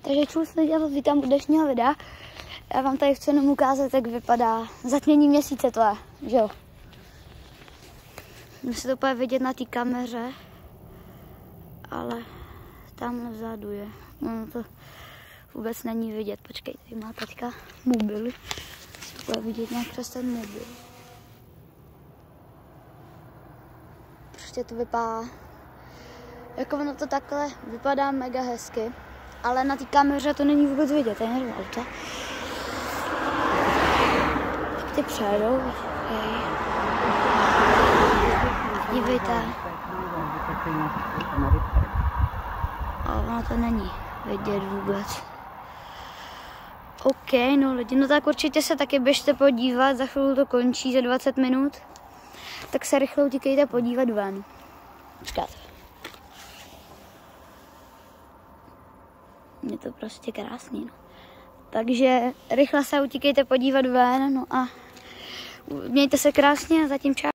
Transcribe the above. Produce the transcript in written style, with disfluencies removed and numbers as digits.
Takže čus nedělat, vítám u dnešního videa. Já vám tady chci jenom ukázat, jak vypadá zatmění měsíce, to je, že jo. Musí to úplně vidět na té kameře, ale tamhle vzadu je. No to vůbec není vidět. Počkej, tady má teďka mobil. To bude vidět nějak přes ten mobil. Prostě to vypadá, jako ono to takhle vypadá mega hezky, ale na té kameře to není vůbec vidět, to je jenom auta. Tak ty přejedou, okay. Dívejte. A ono to není vidět vůbec. OK, no lidi, no tak určitě se taky běžte podívat, za chvíli to končí, za 20 minut. Tak se rychle utíkejte podívat ven. Počkat. Je to prostě krásný, no. Takže rychle se utíkejte podívat ven, no a mějte se krásně a zatím čau.